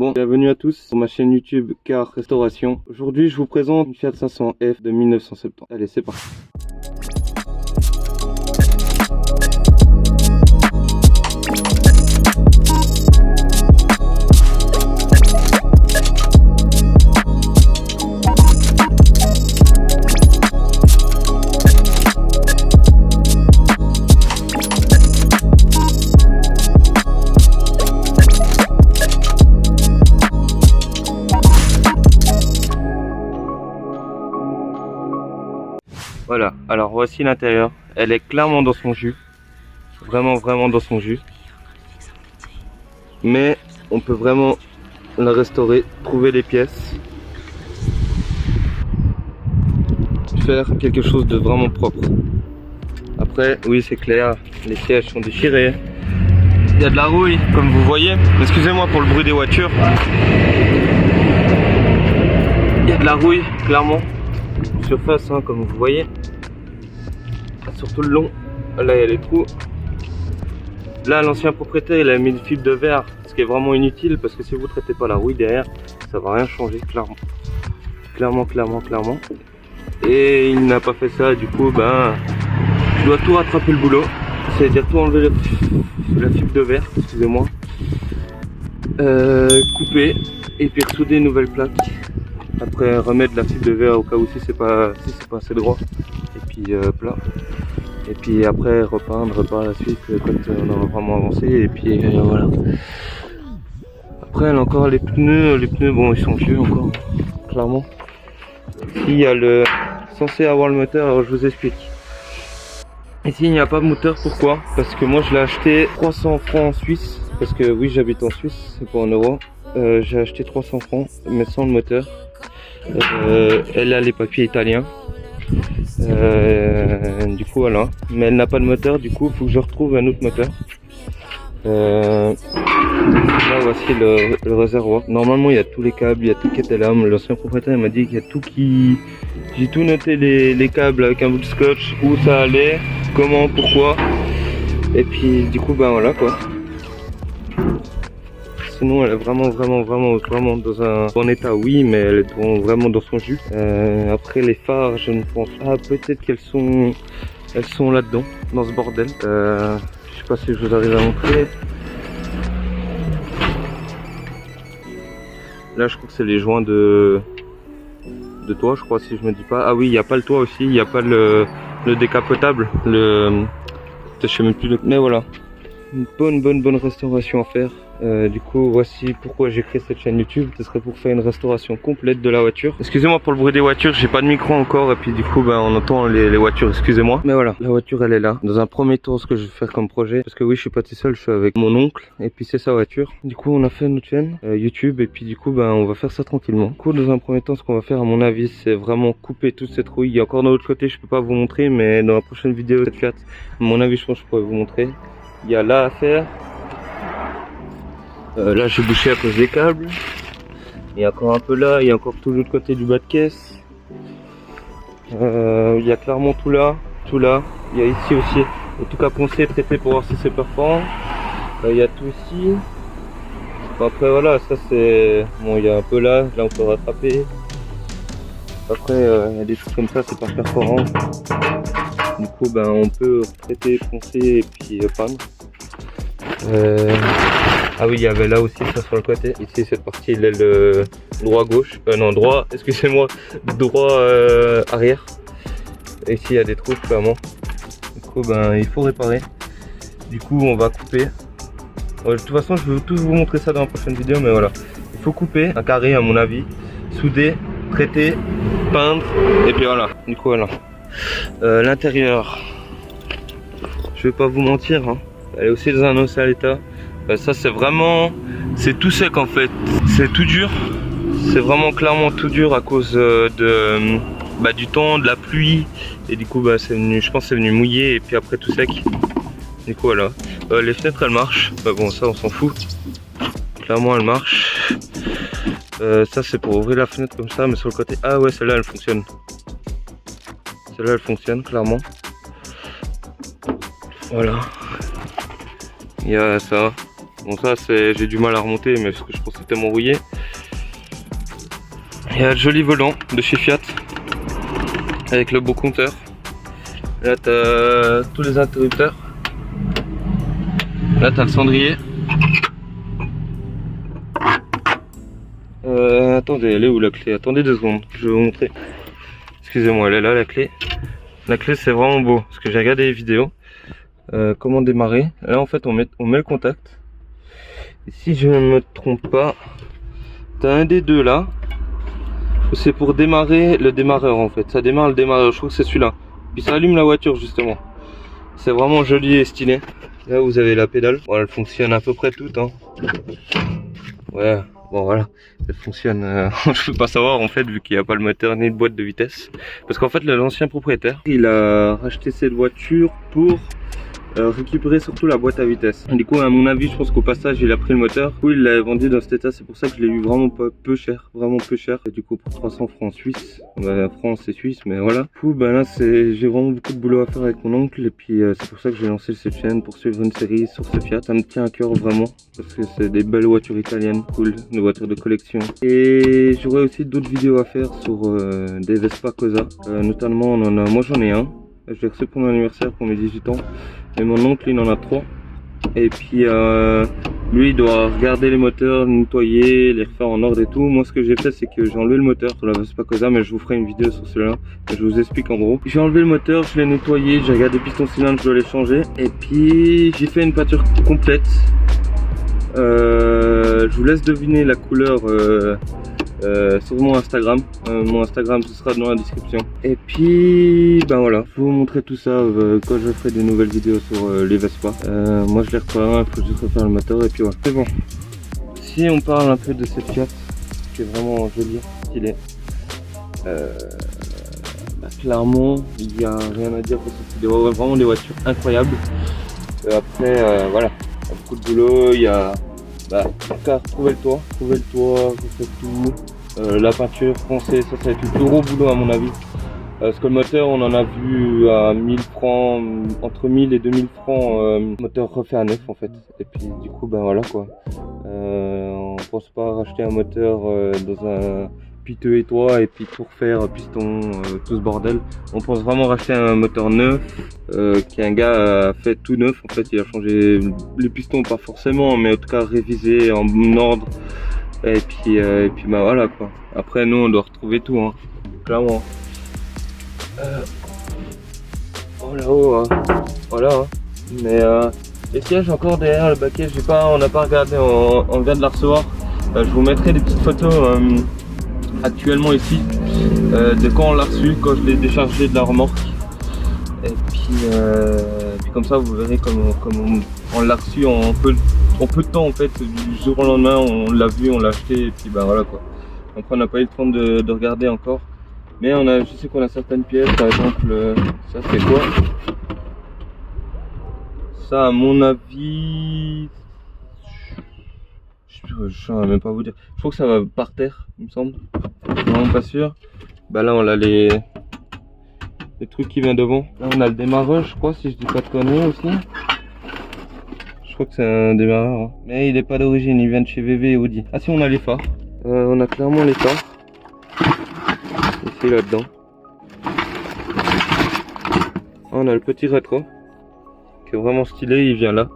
Bon, bienvenue à tous sur ma chaîne YouTube Car Restauration. Aujourd'hui, je vous présente une Fiat 500F de 1970. Allez, c'est parti. Voilà, alors voici l'intérieur. Elle est clairement dans son jus. Vraiment dans son jus. Mais on peut vraiment la restaurer, trouver les pièces. Faire quelque chose de vraiment propre. Après, oui c'est clair, les sièges sont déchirés. Il y a de la rouille, comme vous voyez. Excusez-moi pour le bruit des voitures. Il y a de la rouille, clairement. Surface, hein, comme vous voyez, surtout le long. Là il y a les trous. Là l'ancien propriétaire il a mis une fibre de verre, ce qui est vraiment inutile parce que si vous ne traitez pas la rouille derrière, ça va rien changer, clairement. Et il n'a pas fait ça, du coup ben je dois tout rattraper le boulot, c'est-à-dire tout enlever la fibre de verre, excusez-moi, couper et puis ressouder une nouvelle plaque. Après remettre la fibre de verre au cas où si c'est pas assez droit, et puis plat, et puis après repeindre par la suite quand on aura vraiment avancé, et puis voilà. Après elle a encore les pneus bon ils sont vieux encore, clairement. Ici il y a le censé avoir le moteur, alors je vous explique. Ici il n'y a pas de moteur, pourquoi? Parce que moi je l'ai acheté 300 francs en Suisse, parce que oui j'habite en Suisse, c'est pas en euros. J'ai acheté 300 francs mais sans le moteur. Elle a les papiers italiens, du coup voilà, mais elle n'a pas de moteur, du coup il faut que je retrouve un autre moteur. Là voici le réservoir. Normalement il y a tous les câbles, il y a tout qui était là. L'ancien propriétaire m'a dit qu'il y a tout qui... J'ai tout noté, les câbles avec un bout de scotch, où ça allait, comment, pourquoi, et puis du coup ben voilà quoi. Sinon elle est vraiment dans un bon état, oui, mais elle est vraiment dans son jus. Après les phares, je ne pense pas, peut-être qu'elles sont là-dedans, dans ce bordel. Je sais pas si je vous arrive à montrer. Là je crois que c'est les joints de toit, je crois, si je me dis pas. Ah oui, il n'y a pas le toit aussi, il n'y a pas le décapotable, je sais même plus, mais voilà. Une bonne restauration à faire. Du coup voici pourquoi j'ai créé cette chaîne YouTube. Ce serait pour faire une restauration complète de la voiture. Excusez-moi pour le bruit des voitures, j'ai pas de micro encore et puis du coup ben, on entend les voitures, excusez-moi. Mais voilà, la voiture elle est là. Dans un premier tour, ce que je vais faire comme projet, parce que oui je suis pas tout seul, je suis avec mon oncle et puis c'est sa voiture. Du coup on a fait notre chaîne YouTube et puis du coup ben, on va faire ça tranquillement. Du coup dans un premier temps, ce qu'on va faire à mon avis, c'est vraiment couper toute cette rouille. Il y a encore de l'autre côté, je peux pas vous montrer, mais dans la prochaine vidéo cette Fiat, à mon avis je pense que je pourrais vous montrer. Il y a là à faire. Là j'ai bouché à cause des câbles. Il y a encore un peu là, il y a encore tout l'autre côté du bas de caisse. Il y a clairement tout là. Il y a ici aussi. En tout cas poncé, traité pour voir si c'est perforant. Il y a tout ici. Bon, après voilà, ça c'est... Bon il y a un peu là on peut rattraper. Après il y a des choses comme ça, c'est pas perforant. Du coup ben on peut traiter, poncer et puis peindre. Ah oui, il y avait là aussi ça sur le côté. Ici cette partie il est le droit gauche, non droit, excusez-moi, droit arrière. Et ici il y a des trous clairement. Du coup ben il faut réparer. Du coup on va couper. De toute façon je vais tout vous montrer ça dans la prochaine vidéo, mais voilà. Il faut couper un carré à mon avis, souder, traiter, peindre et puis voilà. Du coup voilà. L'intérieur, je vais pas vous mentir, hein. Elle est aussi dans un sale état. Ça c'est vraiment, c'est tout sec en fait, c'est tout dur, c'est vraiment clairement tout dur à cause du temps, de la pluie, et du coup c'est venu, je pense c'est venu mouiller et puis après tout sec. Du coup voilà, les fenêtres elles marchent, bon ça on s'en fout, clairement elles marchent. Ça c'est pour ouvrir la fenêtre comme ça, mais sur le côté, ah ouais celle-là elle fonctionne. Celle-là elle fonctionne clairement. Voilà. Il y a ça. Bon ça c'est, j'ai du mal à remonter, mais parce que je pense que c'est tellement rouillé. Il y a le joli volant de chez Fiat avec le beau compteur. Là t'as tous les interrupteurs. Là t'as le cendrier. Attendez, elle est où la clé? Attendez 2 secondes, je vais vous montrer. Excusez-moi, elle est là la clé. La clé c'est vraiment beau parce que j'ai regardé les vidéos. Comment démarrer? Là en fait on met le contact. Et si je ne me trompe pas, t'as un des deux là. C'est pour démarrer le démarreur en fait. Ça démarre le démarreur, je trouve que c'est celui-là. Puis ça allume la voiture justement. C'est vraiment joli et stylé. Là vous avez la pédale. Bon, elle fonctionne à peu près toute. Hein. Ouais, bon voilà. Elle fonctionne. Je peux pas savoir en fait vu qu'il n'y a pas le moteur ni de boîte de vitesse. Parce qu'en fait l'ancien propriétaire, il a racheté cette voiture pour récupérer surtout la boîte à vitesse. Du coup à mon avis je pense qu'au passage il a pris le moteur. Du coup il l'a vendu dans cet état, c'est pour ça que je l'ai eu vraiment peu cher, vraiment peu cher. Et du coup pour 300 francs suisses, France et Suisse mais voilà. Du coup ben là j'ai vraiment beaucoup de boulot à faire avec mon oncle. Et puis c'est pour ça que j'ai lancé cette chaîne pour suivre une série sur ce Fiat. Ça me tient à cœur vraiment parce que c'est des belles voitures italiennes, cool, des voitures de collection. Et j'aurai aussi d'autres vidéos à faire sur des Vespa Cosa. Notamment moi j'en ai un. Je l'ai reçu pour mon anniversaire pour mes 18 ans. Et mon oncle il en a 3. Et puis lui il doit regarder les moteurs, nettoyer, les refaire en ordre et tout. Moi ce que j'ai fait c'est que j'ai enlevé le moteur sur la Vespa Cosa, mais je vous ferai une vidéo sur celui-là. Je vous explique en gros. J'ai enlevé le moteur, je l'ai nettoyé, j'ai regardé piston cylindre, je dois les changer. Et puis j'ai fait une peinture complète. Je vous laisse deviner la couleur sur mon Instagram. Mon Instagram ce sera dans la description. Et puis ben voilà, je vais vous montrer tout ça quand je ferai des nouvelles vidéos sur les Vespa. Moi je les reprends, il faut juste refaire le moteur et puis voilà. C'est bon. Si on parle un peu de cette Fiat qui est vraiment jolie, stylée, clairement il n'y a rien à dire parce que c'est vraiment des voitures incroyables. Après voilà, il y a beaucoup de boulot, il y a trouver le toit, refait tout. La peinture foncée, ça va être le plus gros boulot à mon avis. Parce que le moteur on en a vu à 1000 francs, entre 1000 et 2000 francs, moteur refait à neuf en fait. Et puis du coup ben voilà quoi. On pense pas racheter un moteur dans un piteux étroit et puis tout refaire, piston, tout ce bordel. On pense vraiment racheter un moteur neuf, qu'un gars a fait tout neuf en fait. Il a changé les pistons, pas forcément, mais en tout cas révisé en ordre. Et puis bah voilà quoi. Après nous on doit retrouver tout hein, clairement. Oh là-haut hein. Voilà hein. Mais les sièges encore derrière le baquet, on n'a pas regardé, on vient de la recevoir. Je vous mettrai des petites photos actuellement ici de quand on l'a reçu, quand je l'ai déchargé de la remorque. Et puis comme ça vous verrez comme on l'a reçu en peu de temps en fait, du jour au lendemain on l'a vu, on l'a acheté et puis bah voilà quoi. Après on n'a pas eu le temps de regarder encore, mais je sais qu'on a certaines pièces, par exemple ça c'est quoi? Ça à mon avis, je ne saurais même pas vous dire, je crois que ça va par terre il me semble, je suis vraiment pas sûr. Bah là on a les trucs qui viennent devant, là on a le démarreur je crois si je dis pas de conneries aussi. Je crois que c'est un démarreur, hein. Mais il n'est pas d'origine, il vient de chez VV et Audi. Ah si on a les phares, on a clairement les phares, ici là-dedans. On a le petit rétro, qui est vraiment stylé, il vient là.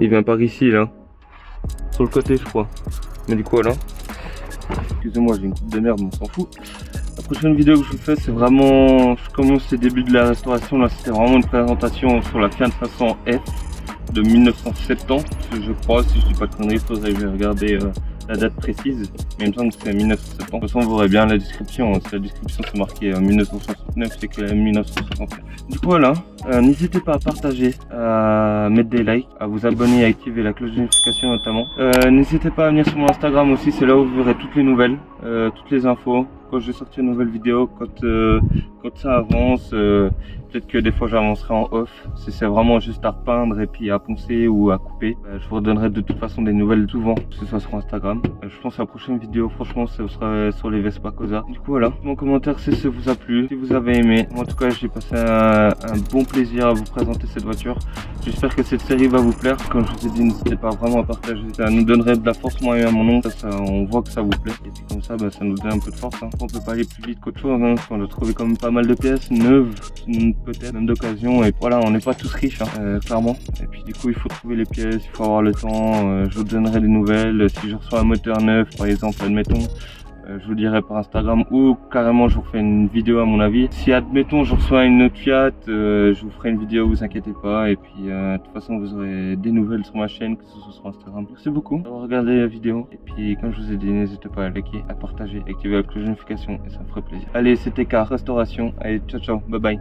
Il vient par ici là, sur le côté je crois. Mais du coup là, excusez-moi j'ai une coupe de merde mais on s'en fout. La prochaine vidéo que je vous fais c'est vraiment, je commence les débuts de la restauration là, c'était vraiment une présentation sur la Fiat 500 F de 1970 je crois, si je dis pas de conneries, il faudrait regarder la date précise, mais il me semble que c'est 1970. De toute façon vous verrez bien la description, si la description c'est marqué 1969, c'est que 1969. Du coup voilà, n'hésitez pas à partager, à mettre des likes, à vous abonner et à activer la cloche de notification notamment. N'hésitez pas à venir sur mon Instagram aussi, c'est là où vous verrez toutes les nouvelles, toutes les infos, quand je vais sortir une nouvelle vidéo, quand ça avance, Peut-être que des fois j'avancerai en off. Si c'est vraiment juste à repeindre et puis à poncer ou à couper, je vous redonnerai de toute façon des nouvelles souvent, que ce soit sur Instagram. Je pense à la prochaine vidéo, franchement, ce sera sur les Vespa Cosa. Du coup voilà, mon commentaire si ça vous a plu, si vous avez aimé. Moi, en tout cas, j'ai passé un bon plaisir à vous présenter cette voiture. J'espère que cette série va vous plaire. Comme je vous ai dit, n'hésitez pas vraiment à partager. Ça nous donnerait de la force, moi et à mon oncle. Ça, on voit que ça vous plaît. Et puis comme ça, ça nous donne un peu de force. On peut pas aller plus vite qu'autre chose. Parce qu'on a trouvé quand même pas mal de pièces neuves, peut-être même d'occasion. Et voilà, on n'est pas tous riches, clairement. Et puis du coup, il faut trouver les pièces, il faut avoir le temps. Je vous donnerai des nouvelles. Si je reçois un moteur neuf, par exemple, admettons, je vous dirai par Instagram ou carrément je vous ferai une vidéo à mon avis. Si admettons je reçois une autre Fiat, je vous ferai une vidéo, vous inquiétez pas. Et puis de toute façon vous aurez des nouvelles sur ma chaîne, que ce soit sur Instagram. Merci beaucoup d'avoir regardé la vidéo. Et puis comme je vous ai dit, n'hésitez pas à liker, à partager, à activer la cloche de notification et ça me ferait plaisir. Allez, c'était Car Restauration. Allez, ciao ciao, bye bye.